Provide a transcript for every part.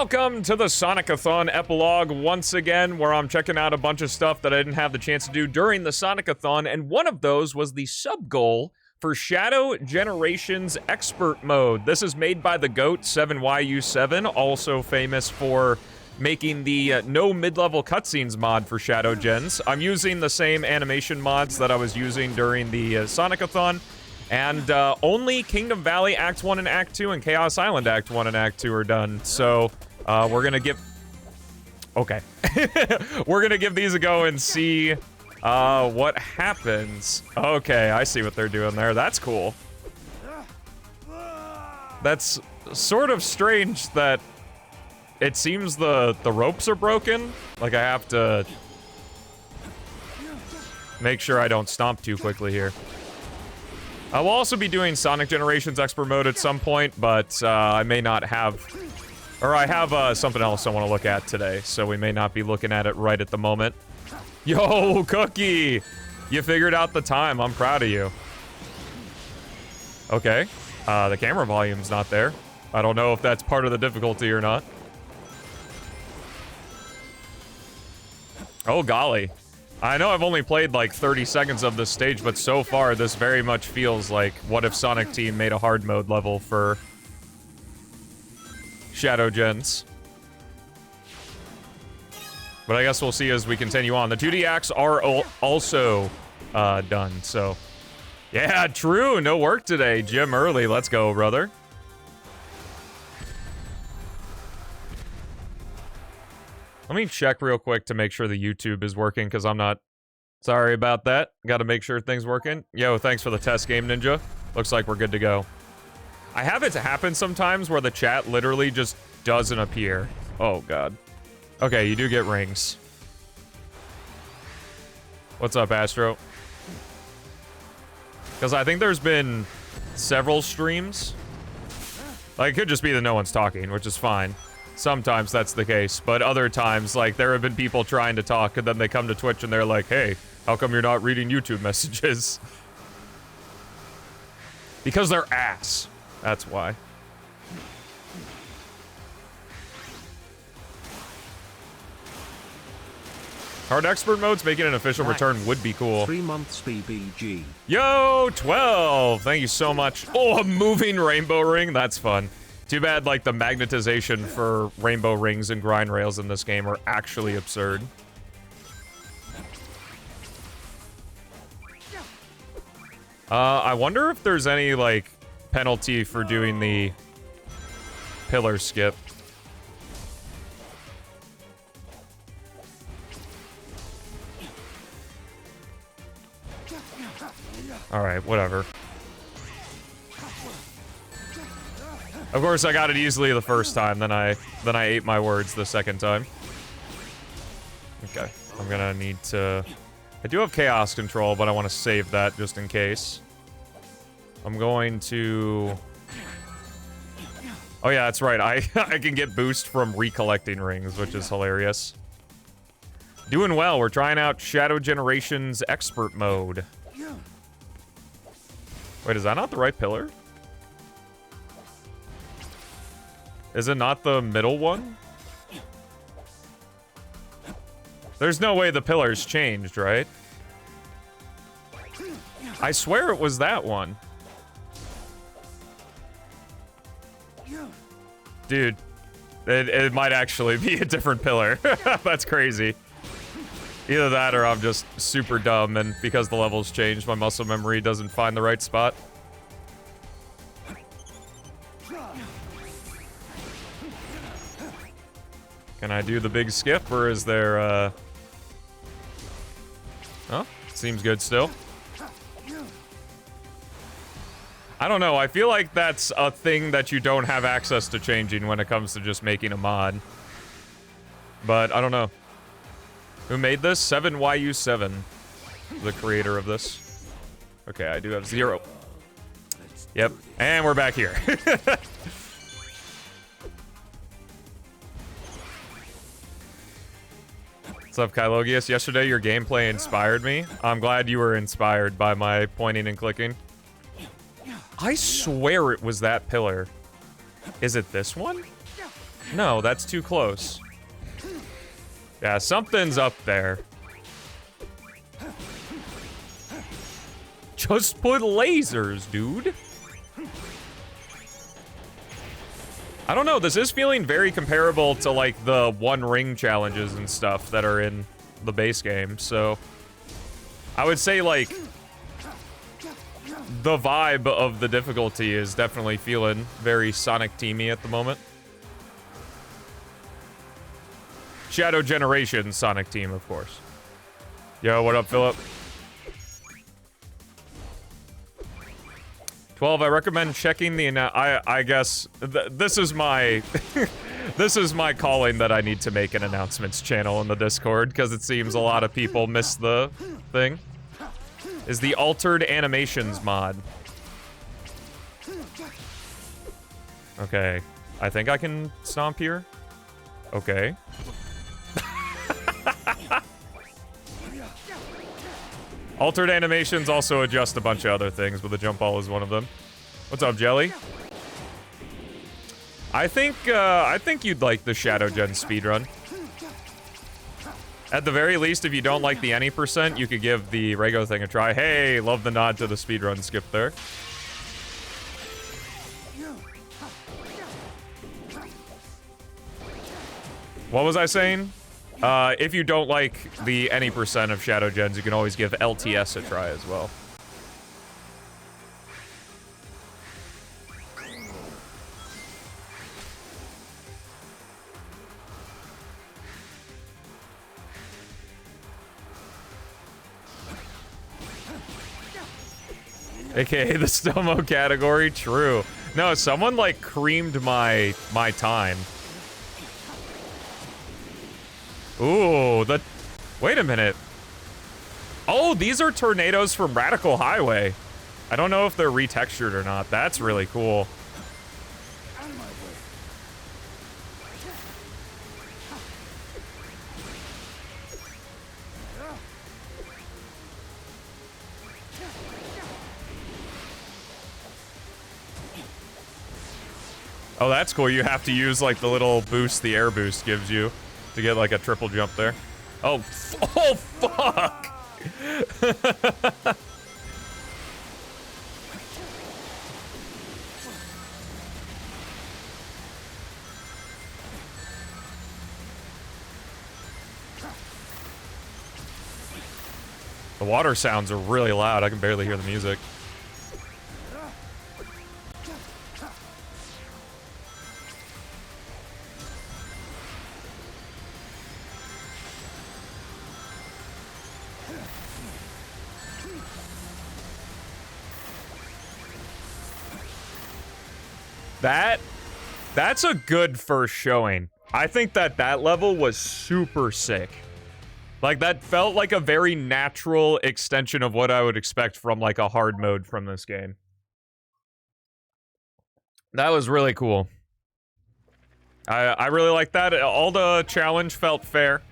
Welcome to the Sonic-A-Thon Epilouge once again, where I'm checking out a bunch of stuff that I didn't have the chance to do during the Sonic-A-Thon, and one of those was the sub-goal for Shadow Generations Expert Mode. This is made by the GOAT 7YU7, also famous for making the no mid-level cutscenes mod for Shadow Gens. I'm using the same animation mods that I was using during the Sonic-A-Thon, and only Kingdom Valley Act 1 and Act 2 and Chaos Island Act 1 and Act 2 are done. So, we're gonna give... Okay. We're gonna give these a go and see what happens. Okay, I see what they're doing there. That's cool. That's sort of strange that it seems the ropes are broken. Like, I have to make sure I don't stomp too quickly here. I will also be doing Sonic Generations Expert Mode at some point, but I may not have... Or I have something else I want to look at today, so we may not be looking at it right at the moment. Yo, Cookie! You figured out the time. I'm proud of you. Okay. The camera volume's not there. I don't know if that's part of the difficulty or not. Oh, golly. I know I've only played like 30 seconds of this stage, but so far this very much feels like what if Sonic Team made a hard mode level for Shadow Gens. But I guess we'll see as we continue on. The 2D acts are also done, so... Yeah, true, no work today. Gym early, let's go, brother. Let me check real quick to make sure the YouTube is working, because I'm not... Sorry about that. Gotta make sure things working. Yo, thanks for the test game, Ninja. Looks like we're good to go. I have it happen sometimes where the chat literally just doesn't appear. Oh, God. Okay, you do get rings. What's up, Astro? Because I think there's been several streams. Like, it could just be that no one's talking, which is fine. Sometimes that's the case, but other times, like, there have been people trying to talk, and then they come to Twitch and they're like, hey, how come you're not reading YouTube messages? Because they're ass. That's why. Hard expert modes making an official return would be cool. 3 months BBG. Yo, 12! Thank you so much. Oh, a moving rainbow ring? That's fun. Too bad, like, the magnetization for rainbow rings and grind rails in this game are actually absurd. I wonder if there's any, like, penalty for doing the pillar skip. Alright, whatever. Of course, I got it easily the first time, then I ate my words the second time. Okay, I'm gonna need to... I do have chaos control, but I want to save that just in case. I'm going to... Oh yeah, that's right, I can get boost from recollecting rings, which is hilarious. Doing well, we're trying out Shadow Generations Expert Mode. Wait, is that not the right pillar? Is it not the middle one? There's no way the pillars changed, right? I swear it was that one. Dude, it might actually be a different pillar. That's crazy. Either that or I'm just super dumb, and because the level's changed, my muscle memory doesn't find the right spot. Can I do the big skip, or is there, Oh, seems good still. I don't know, I feel like that's a thing that you don't have access to changing when it comes to just making a mod. But, I don't know. Who made this? 7YU7. The creator of this. Okay, I do have 0. Yep, and we're back here. What's up, Kylogius? Yesterday, your gameplay inspired me. I'm glad you were inspired by my pointing and clicking. I swear it was that pillar. Is it this one? No, that's too close. Yeah, something's up there. Just put lasers, dude. I don't know, this is feeling very comparable to, like, the One Ring challenges and stuff that are in the base game, so... I would say, like... the vibe of the difficulty is definitely feeling very Sonic-teamy at the moment. Shadow Generation Sonic team, of course. Yo, what up, Philip? 12, I recommend checking the I guess this is my this is my calling that I need to make an announcements channel in the Discord because it seems a lot of people miss the thing. Is the altered animations mod. Okay, I think I can stomp here. Okay. Altered animations also adjust a bunch of other things, but the jump ball is one of them. What's up, Jelly? I think you'd like the Shadow Gen speedrun. At the very least, if you don't like the any %, you could give the Rego thing a try. Hey, love the nod to the speedrun skip there. What was I saying? If you don't like the any % of Shadow Gens, you can always give LTS a try as well. AKA the Stomo category, true. No, someone like creamed my time. Ooh, wait a minute. Oh, these are tornadoes from Radical Highway. I don't know if they're retextured or not. That's really cool. Oh, that's cool. You have to use like the little boost the air boost gives you to get like a triple jump there. Oh, oh fuck! The water sounds are really loud. I can barely hear the music. That's a good first showing. I think that level was super sick. Like, that felt like a very natural extension of what I would expect from, like, a hard mode from this game. That was really cool. I really like that. All the challenge felt fair.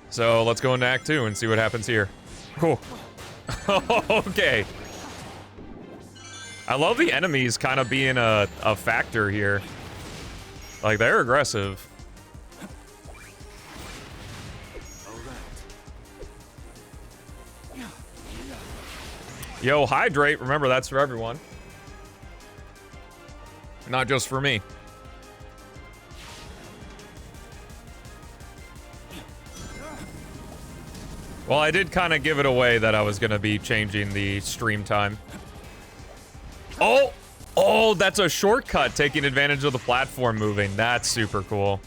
So, let's go into Act 2 and see what happens here. Cool. Okay. I love the enemies kind of being a factor here. Like, they're aggressive. Yo, hydrate. Remember, that's for everyone. Not just for me. Well, I did kind of give it away that I was going to be changing the stream time. Oh! Oh, that's a shortcut, taking advantage of the platform moving. That's super cool.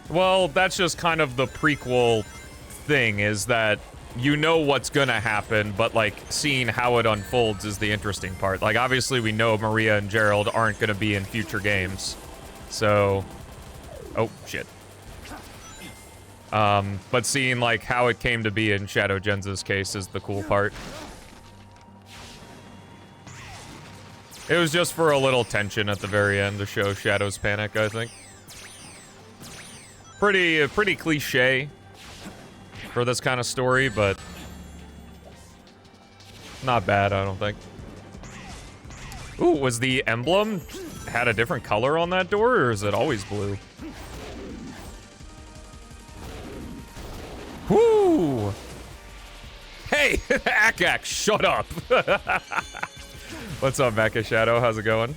Well, that's just kind of the prequel thing, is that you know what's gonna happen, but, like, seeing how it unfolds is the interesting part. Like, obviously we know Maria and Gerald aren't gonna be in future games. So... Oh, shit. But seeing, like, how it came to be in Shadow Gens' case is the cool part. It was just for a little tension at the very end to show Shadow's panic, I think. Pretty cliche for this kind of story, but not bad, I don't think. Ooh, was the emblem had a different color on that door, or is it always blue? Whoo! Hey, Akak, shut up! What's up, Mecha Shadow? How's it going?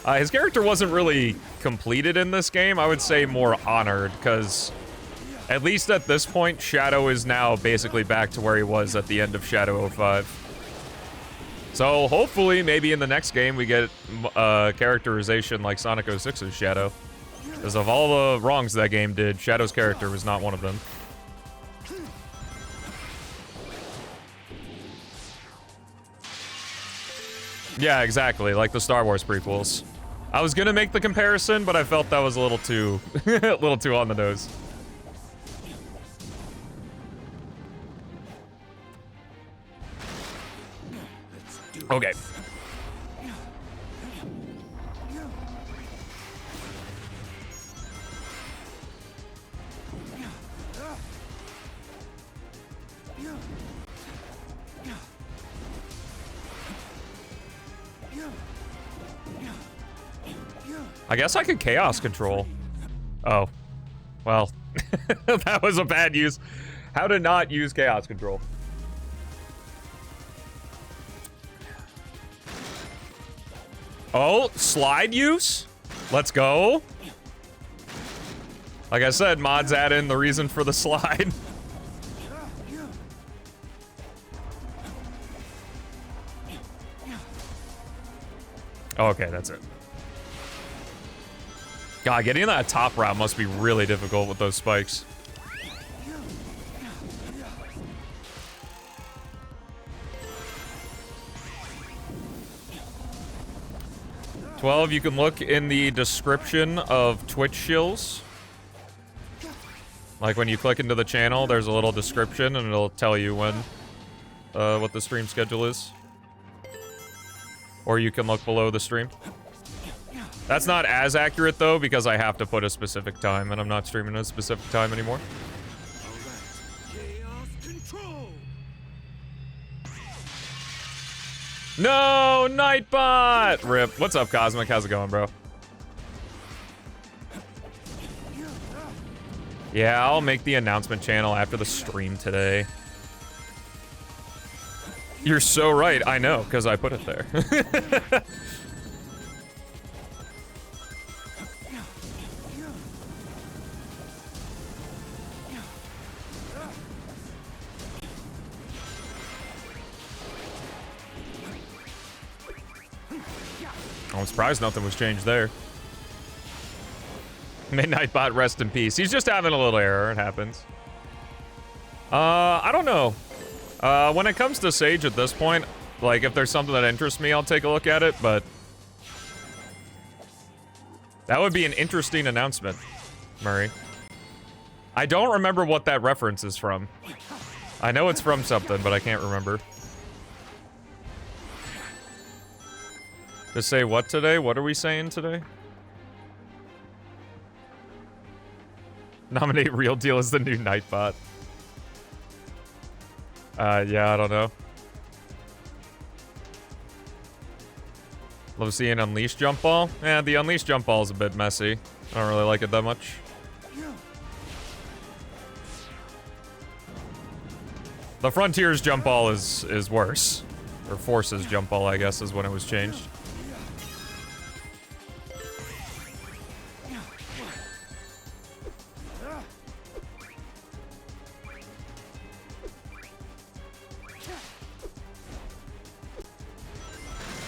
His character wasn't really completed in this game. I would say more honored, because at least at this point, Shadow is now basically back to where he was at the end of Shadow 05. So hopefully, maybe in the next game, we get characterization like Sonic 06's Shadow. Because of all the wrongs that game did, Shadow's character was not one of them. Yeah, exactly, like the Star Wars prequels. I was gonna make the comparison, but I felt that was a little too, a little too on the nose. Okay. I guess I could chaos control. Oh. Well, that was a bad use. How to not use chaos control. Oh, slide use? Let's go. Like I said, mods add in the reason for the slide. Okay, that's it. God, getting that top route must be really difficult with those spikes. You can look in the description of Twitch shills. Like when you click into the channel, there's a little description and it'll tell you when, what the stream schedule is. Or you can look below the stream. That's not as accurate though, because I have to put a specific time and I'm not streaming at a specific time anymore. No, Nightbot! Rip. What's up, Cosmic? How's it going, bro? Yeah, I'll make the announcement channel after the stream today. You're so right. I know, because I put it there. I'm surprised nothing was changed there. Midnight Bot, rest in peace. He's just having a little error. It happens. I don't know. When it comes to Sage at this point, like, if there's something that interests me, I'll take a look at it, but that would be an interesting announcement, Murray. I don't remember what that reference is from. I know it's from something, but I can't remember. To say what today? What are we saying today? Nominate Real Deal as the new Nightbot. Yeah, I don't know. Love seeing Unleashed Jump Ball. Yeah, the Unleashed Jump Ball is a bit messy. I don't really like it that much. The Frontiers Jump Ball is worse. Or Forces Jump Ball, I guess, is when it was changed.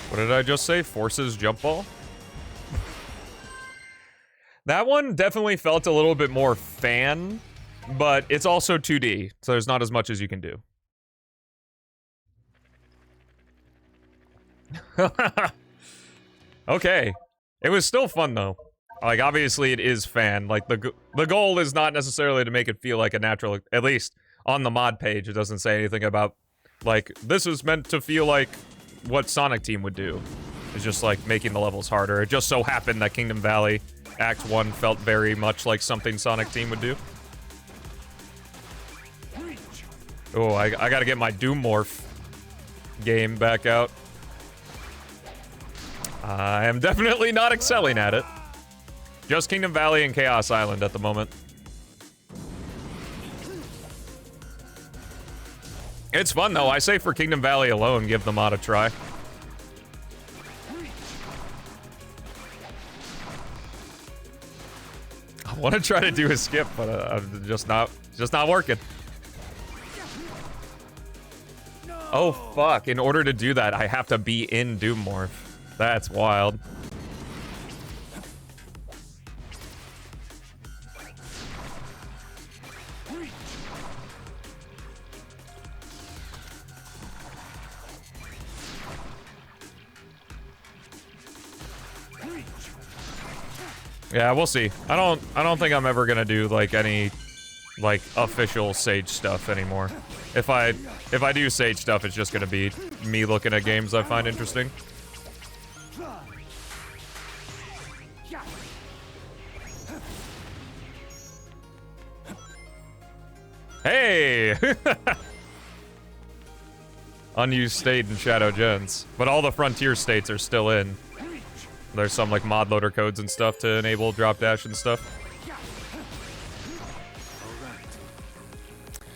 What did I just say? Forces Jump Ball? That one definitely felt a little bit more fan, but it's also 2D, so there's not as much as you can do. Okay. It was still fun, though. Like, obviously it is fan. Like, the goal is not necessarily to make it feel like a natural... At least, on the mod page, it doesn't say anything about Like, this is meant to feel like what Sonic Team would do. It's just, like, making the levels harder. It just so happened that Kingdom Valley Act 1 felt very much like something Sonic Team would do. Oh, I gotta get my Doom Morph game back out. I am definitely not excelling at it. Just Kingdom Valley and Chaos Island at the moment. It's fun, though. I say for Kingdom Valley alone, give the mod a try. I want to try to do a skip, but I'm just not working. Oh, fuck. In order to do that, I have to be in Doom Morph. That's wild. Yeah, we'll see. I don't think I'm ever gonna do like any like official Sage stuff anymore. If I do Sage stuff, it's just gonna be me looking at games I find interesting. Hey! Unused state in Shadow Gens. But all the frontier states are still in. There's some like mod loader codes and stuff to enable drop dash and stuff.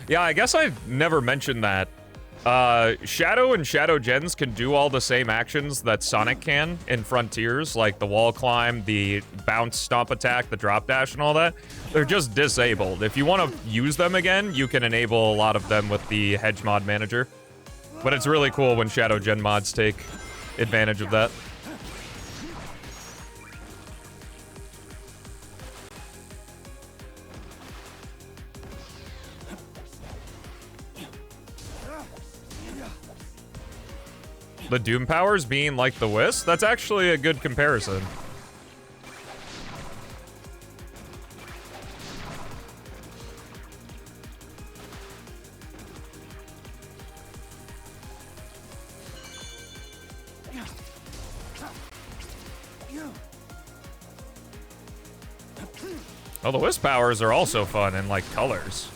Yeah, I guess I've never mentioned that. Shadow and Shadow Gens can do all the same actions that Sonic can in Frontiers, like the wall climb, the bounce stomp attack, the drop dash, and all that. They're just disabled. If you want to use them again, you can enable a lot of them with the Hedge Mod Manager. But it's really cool when Shadow Gen mods take advantage of that. The Doom powers being like the Wisp? That's actually a good comparison. Oh, the Wisp powers are also fun in, like, colors.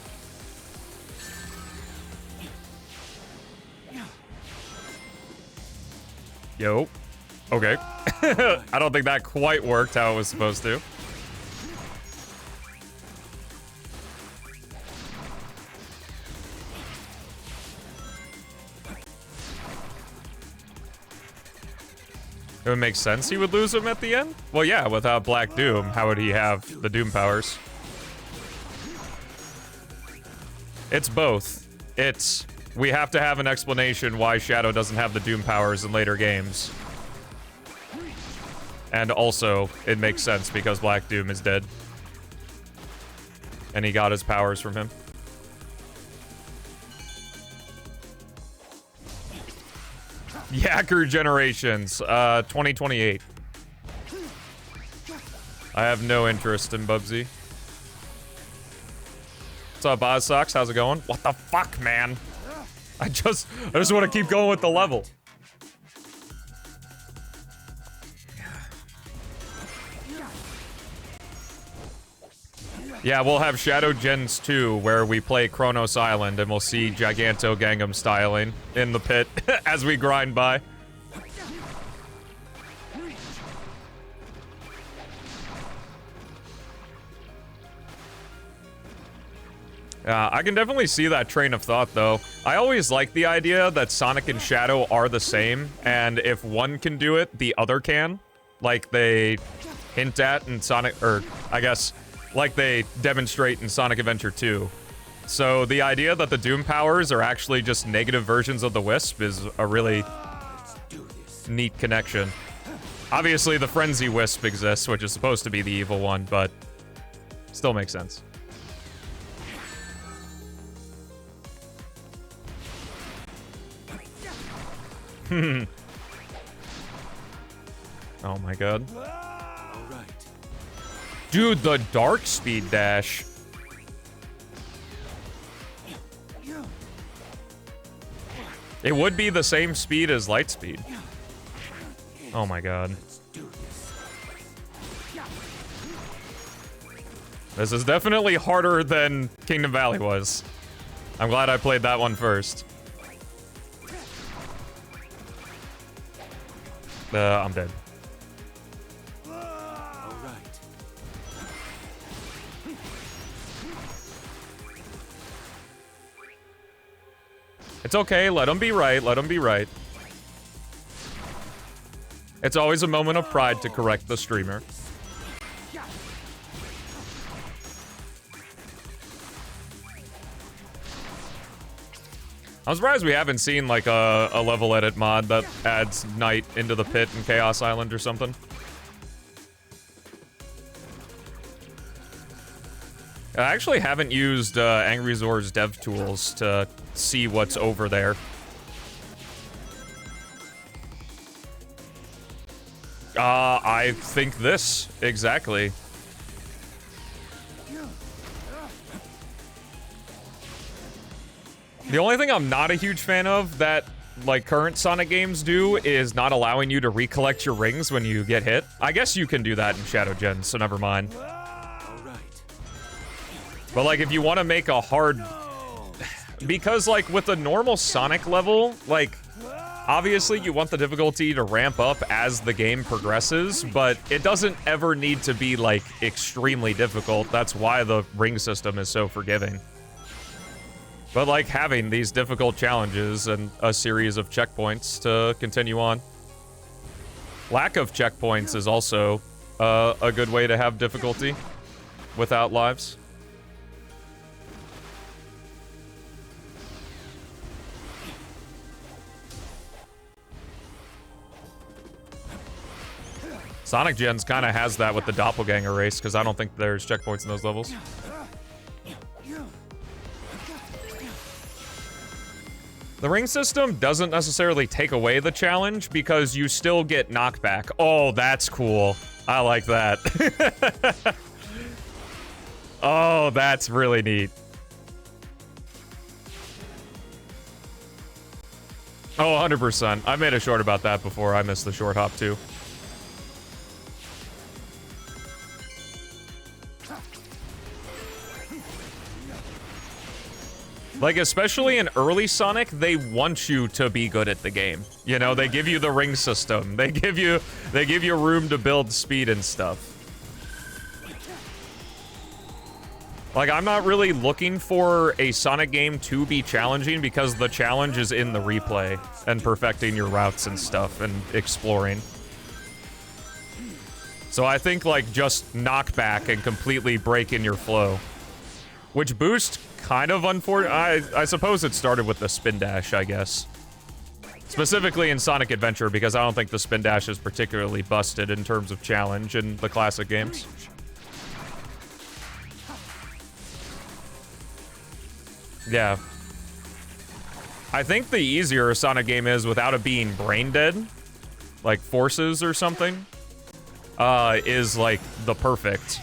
Yo. Okay. I don't think that quite worked how it was supposed to. It would make sense he would lose him at the end? Well, yeah, without Black Doom, how would he have the Doom powers? It's both. It's... we have to have an explanation why Shadow doesn't have the Doom powers in later games. And also, it makes sense because Black Doom is dead. And he got his powers from him. Yacker Generations, 2028. I have no interest in Bubsy. What's up, Ozsox? How's it going? What the fuck, man? I just want to keep going with the level. Yeah, we'll have Shadow Gens 2, where we play Kronos Island, and we'll see Giganto Gangnam styling in the pit as we grind by. I can definitely see that train of thought, though. I always like the idea that Sonic and Shadow are the same, and if one can do it, the other can. Like they hint at in Sonic, or I guess, like they demonstrate in Sonic Adventure 2. So the idea that the Doom powers are actually just negative versions of the Wisp is a really neat connection. Obviously, the Frenzy Wisp exists, which is supposed to be the evil one, but still makes sense. Oh my god. Dude, the Dark Speed Dash. It would be the same speed as light speed. Oh my god. This is definitely harder than Kingdom Valley was. I'm glad I played that one first. I'm dead. It's okay, let them be right, let them be right. It's always a moment of pride to correct the streamer. I'm surprised we haven't seen like a level edit mod that adds Night into the pit in Chaos Island or something. I actually haven't used Angry Zor's dev tools to see what's over there. I think this, exactly. The only thing I'm not a huge fan of that, like, current Sonic games do is not allowing you to recollect your rings when you get hit. I guess you can do that in Shadow Gen, so never mind. But, like, if you want to make a hard... Because, like, with a normal Sonic level, like, obviously you want the difficulty to ramp up as the game progresses, but it doesn't ever need to be, like, extremely difficult. That's why the ring system is so forgiving. But, like, having these difficult challenges and a series of checkpoints to continue on. Lack of checkpoints is also a good way to have difficulty without lives. Sonic Gens kind of has that with the Doppelganger race, because I don't think there's checkpoints in those levels. The ring system doesn't necessarily take away the challenge because you still get knockback. Oh, that's cool. I like that. Oh, that's really neat. Oh, 100%. I made a short about that before. I missed the short hop too. Like, especially in early Sonic, they want you to be good at the game. You know, they give you the ring system. They give you room to build speed and stuff. Like, I'm not really looking for a Sonic game to be challenging because the challenge is in the replay and perfecting your routes and stuff and exploring. So I think, like, just knockback and completely break in your flow. Which boost... kind of unfortunate. I suppose it started with the spin dash, I guess. Specifically in Sonic Adventure, because I don't think the spin dash is particularly busted in terms of challenge in the classic games. Yeah. I think the easier a Sonic game is without it being brain dead, like Forces or something, is like the perfect.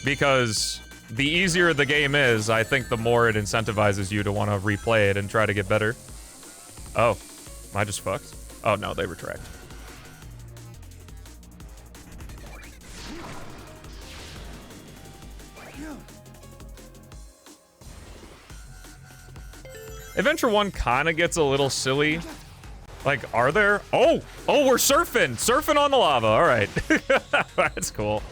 Because... the easier the game is, I think the more it incentivizes you to want to replay it and try to get better. Oh, am I just fucked? Oh no, they retract. Adventure 1 kind of gets a little silly. Like, are there? Oh, we're surfing! Surfing on the lava, alright. That's cool.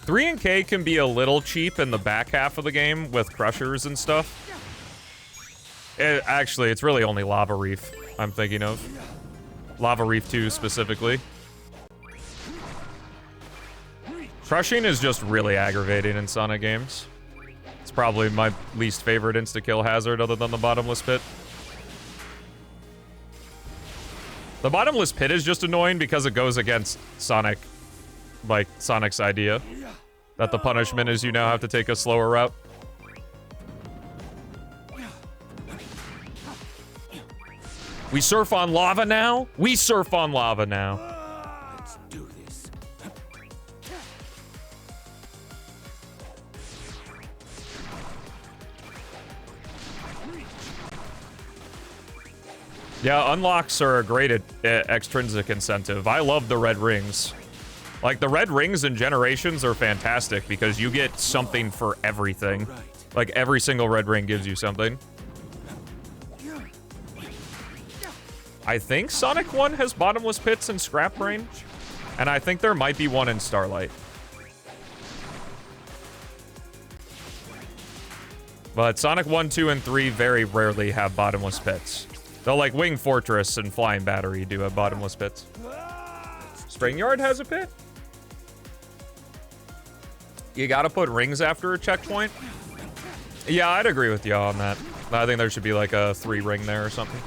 3 and K can be a little cheap in the back half of the game with crushers and stuff. Actually, it's really only Lava Reef I'm thinking of. Lava Reef 2 specifically. Crushing is just really aggravating in Sonic games. It's probably my least favorite insta-kill hazard other than the bottomless pit. The bottomless pit is just annoying because it goes against Sonic, like, Sonic's idea. That the punishment is you now have to take a slower route. We surf on lava now? We surf on lava now. Let's do this. Yeah, unlocks are a great extrinsic incentive. I love the red rings. Like, the red rings in Generations are fantastic because you get something for everything. Like, every single red ring gives you something. I think Sonic 1 has bottomless pits and scrap brain. And I think there might be one in Starlight. But Sonic 1, 2, and 3 very rarely have bottomless pits. Though, like, Wing Fortress and Flying Battery do have bottomless pits. Spring Yard has a pit? You gotta put rings after a checkpoint? Yeah, I'd agree with you on that. I think there should be, like, a 3 ring there or something.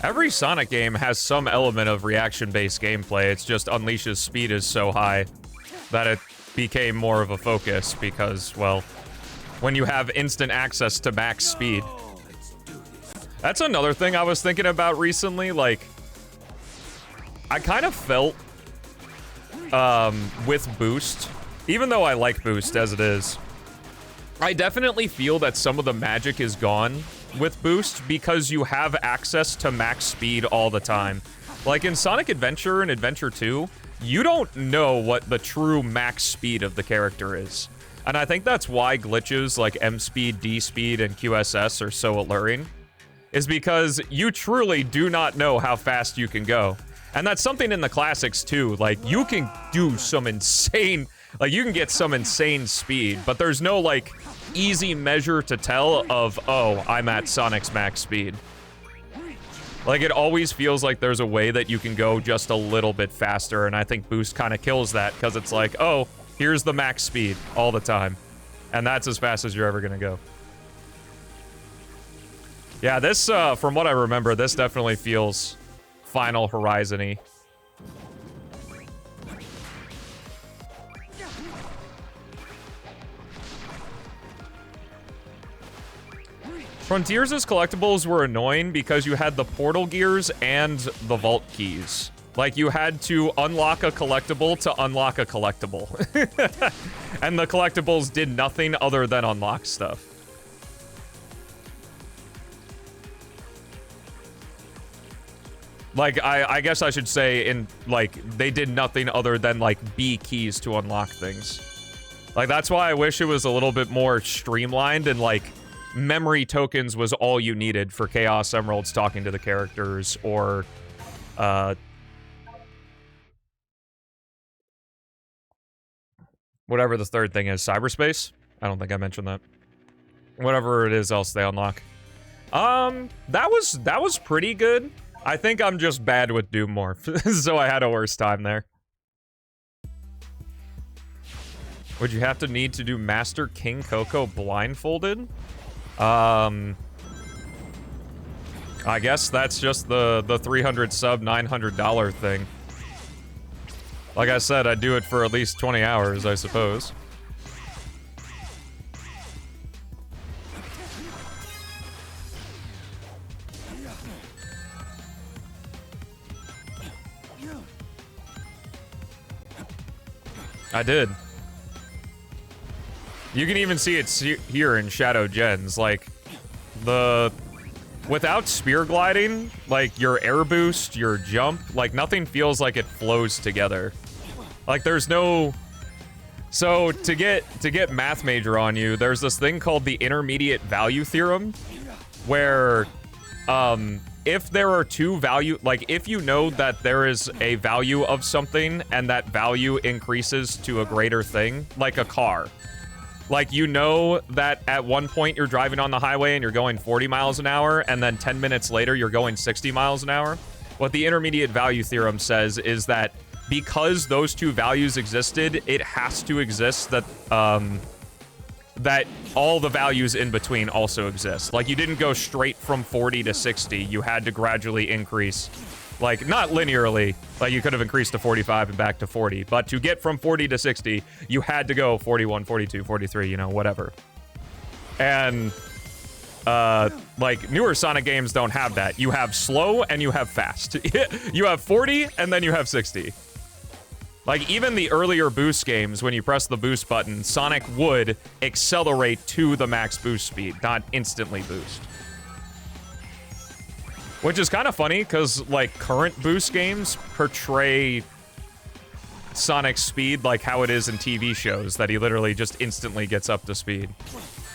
Every Sonic game has some element of reaction-based gameplay. It's just Unleash's speed is so high that it became more of a focus because, well, when you have instant access to max speed. That's another thing I was thinking about recently, like, I kind of felt, with Boost, even though I like Boost as it is, I definitely feel that some of the magic is gone with Boost because you have access to max speed all the time. Like in Sonic Adventure and Adventure 2, you don't know what the true max speed of the character is. And I think that's why glitches like M-Speed, D-Speed, and QSS are so alluring, is because you truly do not know how fast you can go. And that's something in the classics too, like you can do some insane, like you can get some insane speed, but there's no like easy measure to tell of, oh, I'm at Sonic's max speed. Like it always feels like there's a way that you can go just a little bit faster, and I think Boost kind of kills that because it's like, oh, here's the max speed all the time. And that's as fast as you're ever gonna go. Yeah, this, from what I remember, this definitely feels Final Horizon-y. Frontiers' collectibles were annoying because you had the portal gears and the vault keys. Like, you had to unlock a collectible to unlock a collectible. And the collectibles did nothing other than unlock stuff. Like, I guess I should say, they did nothing other than, like, B keys to unlock things. Like, that's why I wish it was a little bit more streamlined and, like, memory tokens was all you needed for Chaos Emeralds talking to the characters, or, whatever the third thing is. Cyberspace? I don't think I mentioned that. Whatever it is else they unlock. That was pretty good. I think I'm just bad with Doom Morph, so I had a worse time there. Would you have to need to do Master King Coco blindfolded? I guess that's just the 300 sub $900 thing. Like I said, I'd do it for at least 20 hours, I suppose. I did. You can even see it here in Shadow Gens, like, without spear gliding, like, your air boost, your jump, like, nothing feels like it flows together. Like, there's no... So, to get Math Major on you, there's this thing called the Intermediate Value Theorem, where, if there are two value, like, if you know that there is a value of something, and that value increases to a greater thing, like a car. Like, you know that at one point you're driving on the highway and you're going 40 miles an hour, and then 10 minutes later you're going 60 miles an hour. What the Intermediate Value Theorem says is that because those two values existed, it has to exist that, that all the values in between also exist. Like, you didn't go straight from 40 to 60, you had to gradually increase. Like, not linearly, like you could have increased to 45 and back to 40, but to get from 40 to 60, you had to go 41, 42, 43, you know, whatever. And Like, newer Sonic games don't have that. You have slow and you have fast. You have 40 and then you have 60. Like, even the earlier boost games, when you press the boost button, Sonic would accelerate to the max boost speed, not instantly boost. Which is kind of funny, because, like, current boost games portray Sonic's speed like how it is in TV shows, that he literally just instantly gets up to speed.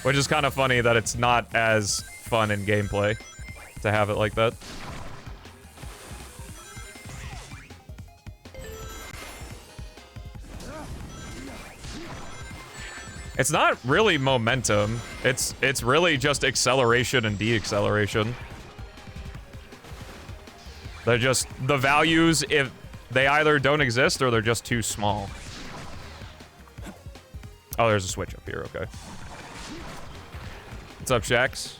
Which is kind of funny that it's not as fun in gameplay to have it like that. It's not really momentum. It's really just acceleration and deacceleration. They're just, the values, if they either don't exist or they're just too small. Oh, there's a switch up here, okay. What's up, Shax?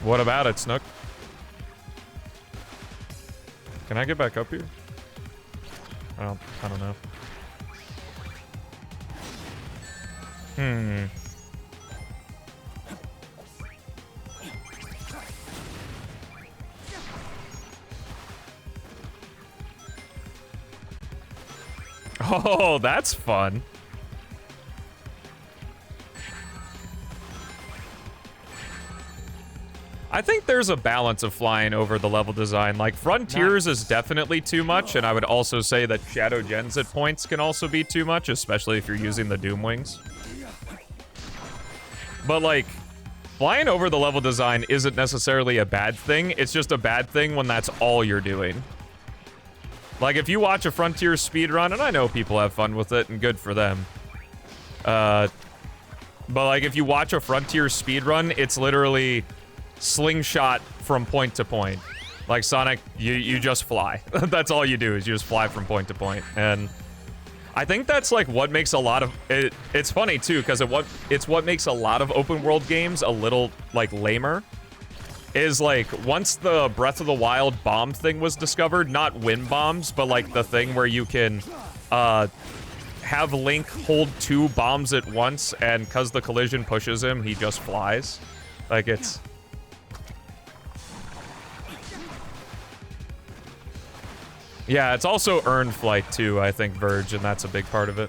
What about it, Snook? Can I get back up here? I don't know. Oh, that's fun. I think there's a balance of flying over the level design. Like, Frontiers is definitely too much, and I would also say that Shadow Gens at points can also be too much, especially if you're using the Doom Wings. But, like, flying over the level design isn't necessarily a bad thing. It's just a bad thing when that's all you're doing. Like, if you watch a Frontier speedrun, and I know people have fun with it, and good for them. But, like, if you watch a Frontier speedrun, it's literally slingshot from point to point. Like Sonic, you just fly. That's all you do, is you just fly from point to point. And I think that's like what makes a lot of it. It's funny too, because it's what makes a lot of open world games a little like lamer. Is like once the Breath of the Wild bomb thing was discovered, not wind bombs, but like the thing where you can have Link hold 2 bombs at once, and because the collision pushes him, he just flies. Like it's. Yeah, it's also earned flight too, I think, Verge, and that's a big part of it.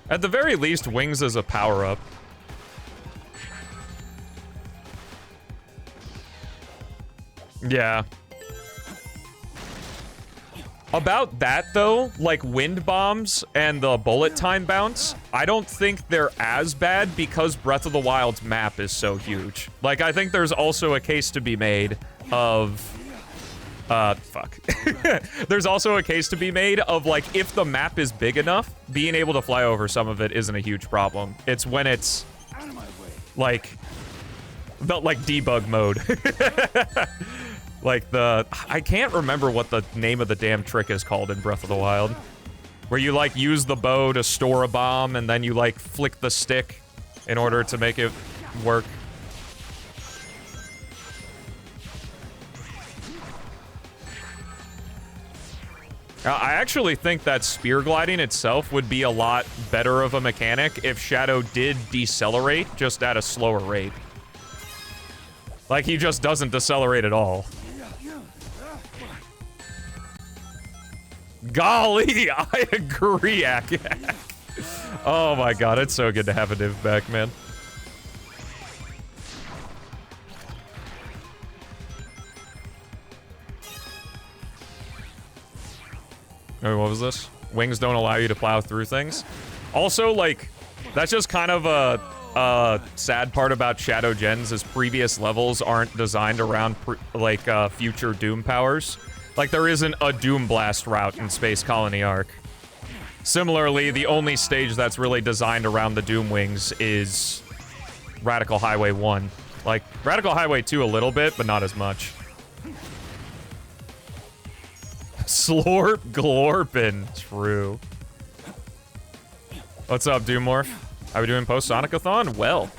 At the very least, Wings is a power-up. Yeah. About that, though, like wind bombs and the bullet time bounce, I don't think they're as bad because Breath of the Wild's map is so huge. Like, I think there's also a case to be made of... fuck. There's also a case to be made of, like, if the map is big enough, being able to fly over some of it isn't a huge problem. It's when it's, like, debug mode. Like I can't remember what the name of the damn trick is called in Breath of the Wild. Where you, like, use the bow to store a bomb, and then you, like, flick the stick in order to make it work. I actually think that spear gliding itself would be a lot better of a mechanic if Shadow did decelerate, just at a slower rate. Like, he just doesn't decelerate at all. Golly, I agree, Ak-Ak. Oh my god, it's so good to have a div back, man. Oh, what was this? Wings don't allow you to plow through things. Also, like, that's just kind of a sad part about Shadow Gens, is previous levels aren't designed around, future Doom powers. Like, there isn't a Doom Blast route in Space Colony Arc. Similarly, the only stage that's really designed around the Doom Wings is Radical Highway 1. Like, Radical Highway 2 a little bit, but not as much. Slorp glorpin. True. What's up, Doomorph? How we doing post Sonic-A-Thon? Well.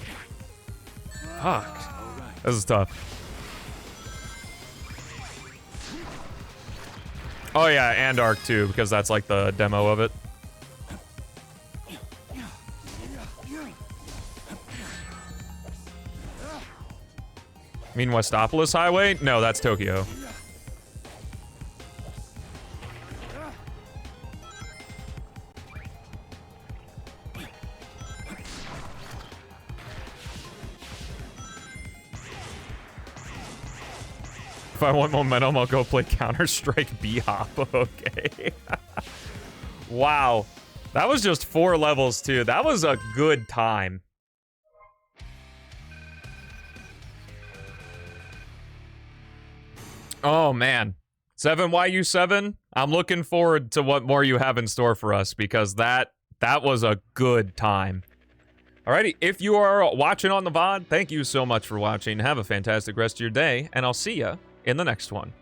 Fuck. This is tough. Oh yeah, and Arc too, because that's like the demo of it. You mean Westopolis Highway? No, that's Tokyo. If I want momentum, I'll go play Counter-Strike B-Hop. Okay. Wow. That was just 4 levels, too. That was a good time. Oh, man. 7YU7, I'm looking forward to what more you have in store for us, because that was a good time. Alrighty, if you are watching on the VOD, thank you so much for watching. Have a fantastic rest of your day, and I'll see ya in the next one.